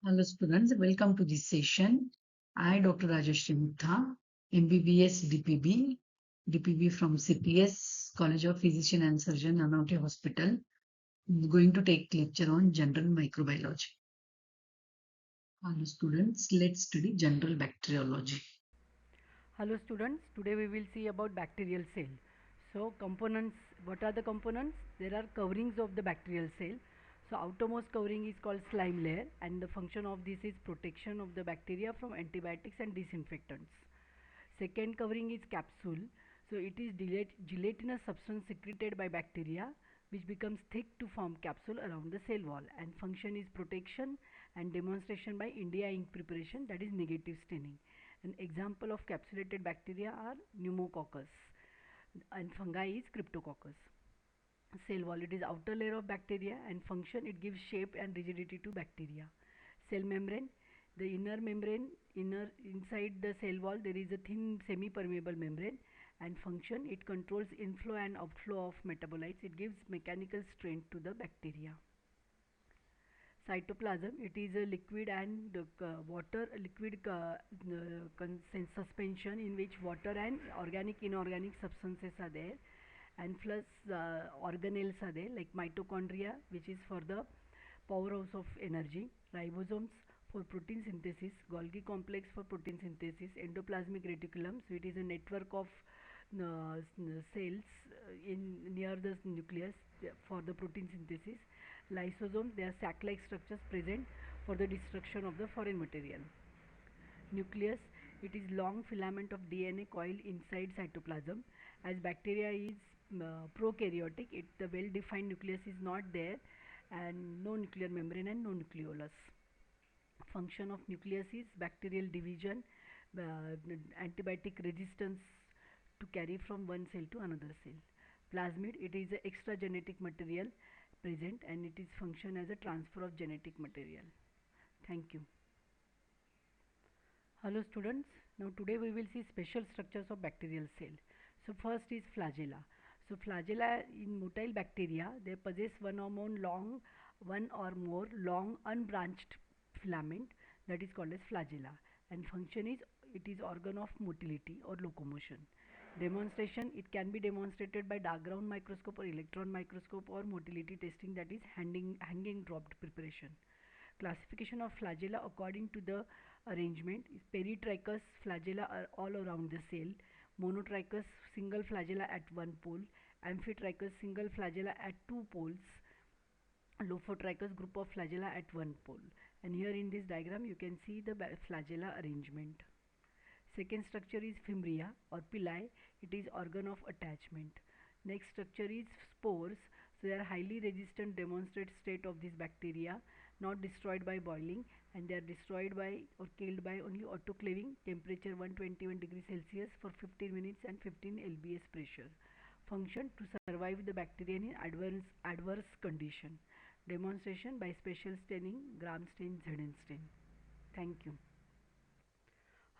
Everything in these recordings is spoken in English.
Hello students, welcome to this session. I, Dr. Rajeshri MUTHA, MBBS DPB from CPS, College of Physician and Surgeon, Anauti Hospital, going to take lecture on general microbiology. Hello students, let's study general bacteriology. Hello students, today we will see about bacterial cell. So components, what are the components? There are coverings of the bacterial cell. So outermost covering is called slime layer and the function of this is protection of the bacteria from antibiotics and disinfectants. Second covering is capsule. So it is gelatinous substance secreted by bacteria which becomes thick to form capsule around the cell wall and function is protection and demonstration by India ink preparation, that is negative staining. An example of capsulated bacteria are pneumococcus and fungi is cryptococcus. Cell wall, it is outer layer of bacteria and function, it gives shape and rigidity to bacteria. Cell membrane, the inner membrane, inside the cell wall there is a thin semi-permeable membrane and function, it controls inflow and outflow of metabolites, it gives mechanical strength to the bacteria. Cytoplasm, it is a liquid and water liquid suspension in which water and organic inorganic substances are there and plus organelles are there like mitochondria which is for the powerhouse of energy, ribosomes for protein synthesis, Golgi complex for protein synthesis, endoplasmic reticulum, so it is a network of cells in near the nucleus for the protein synthesis. Lysosomes, they are sac-like structures present for the destruction of the foreign material. Nucleus, it is long filament of DNA coil inside cytoplasm. As bacteria is prokaryotic, the well-defined nucleus is not there and no nuclear membrane and no nucleolus. Function of nucleus is bacterial division, antibiotic resistance to carry from one cell to another cell. Plasmid, it is a extra genetic material present and it is function as a transfer of genetic material. Thank you. Hello students, now today we will see special structures of bacterial cell. So first is flagella. So flagella in motile bacteria, they possess one or more long unbranched filament that is called as flagella and function is it is organ of motility or locomotion. Demonstration, it can be demonstrated by dark ground microscope or electron microscope or motility testing, that is hanging dropped preparation. Classification of flagella according to the arrangement is peritrichous flagella are all around the cell, monotrichous single flagella at one pole, amphitrichous single flagella at two poles, lophotrichous group of flagella at one pole. And here in this diagram you can see the flagella arrangement. Second structure is fimbria or pili, it is organ of attachment. Next structure is spores, so they are highly resistant, demonstrate state of this bacteria, not destroyed by boiling and they are destroyed by or killed by only autoclaving, temperature 121 degrees Celsius for 15 minutes and 15 lbs pressure. Function to survive the bacteria in adverse condition. Demonstration by special staining, gram stain, Zn stain. Thank you.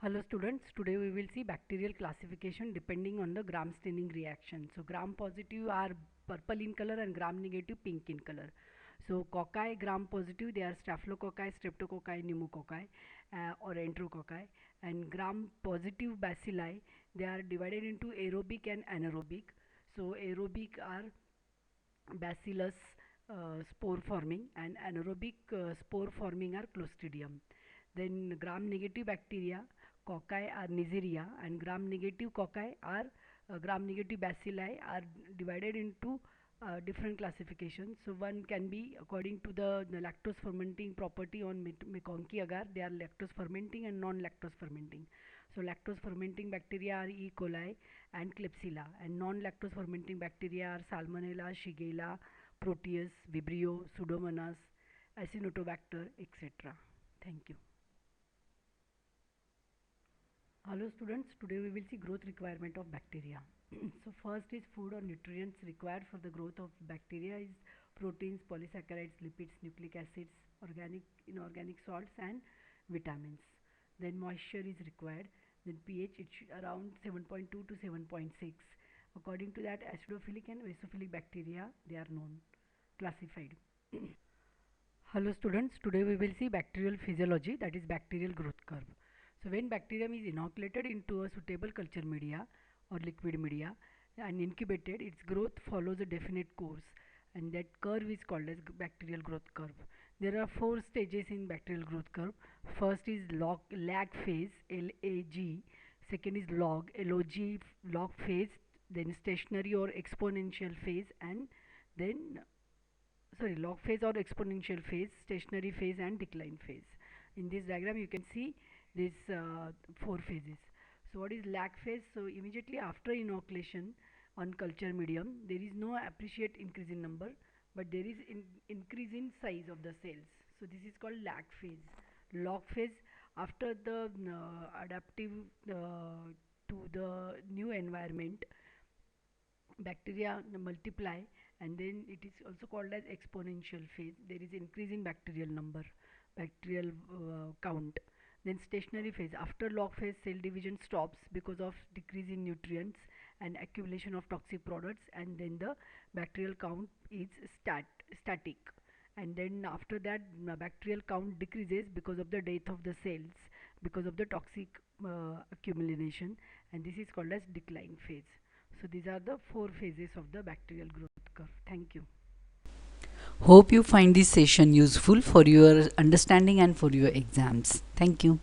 Hello students, today we will see bacterial classification depending on the gram staining reaction. So gram positive are purple in color and gram negative pink in color. So cocci gram positive, they are staphylococci, streptococci, pneumococci or enterococci, and gram positive bacilli, they are divided into aerobic and anaerobic. So aerobic are bacillus spore forming and anaerobic spore forming are clostridium. Then gram negative bacteria, cocci are Neisseria and gram negative cocci are gram negative bacilli are divided into different classifications. So one can be according to the lactose fermenting property on Meconici agar, they are lactose fermenting and non-lactose fermenting. So lactose fermenting bacteria are E. coli and Klebsiella and non-lactose fermenting bacteria are Salmonella, Shigella, Proteus, Vibrio, Pseudomonas, Acinetobacter, etc. Thank you. Hello students, today we will see growth requirement of bacteria. So first is food or nutrients required for the growth of bacteria is proteins, polysaccharides, lipids, nucleic acids, organic, inorganic salts and vitamins. Then moisture is required. Then pH around 7.2 to 7.6. According to that, acidophilic and basophilic bacteria, they are known, classified. Hello students, today we will see bacterial physiology, that is bacterial growth curve. So when bacterium is inoculated into a suitable culture media or liquid media and incubated, its growth follows a definite course, and that curve is called as bacterial growth curve. There are four stages in bacterial growth curve. First is lag phase, LAG. Second is log phase, then stationary or exponential phase, and then log phase or exponential phase, stationary phase, and decline phase. In this diagram you can see these four phases. So what is lag phase? So immediately after inoculation on culture medium, there is no appreciate increase in number, but there is increase in size of the cells. So this is called lag phase. Log phase, after the adaptive to the new environment, bacteria multiply, and then it is also called as exponential phase. There is increase in bacterial number, bacterial count. Then stationary phase, after log phase, cell division stops because of decrease in nutrients and accumulation of toxic products, and then the bacterial count is static. And then after that, bacterial count decreases because of the death of the cells, because of the toxic accumulation, and this is called as decline phase. So these are the four phases of the bacterial growth curve. Thank you. Hope you find this session useful for your understanding and for your exams. Thank you.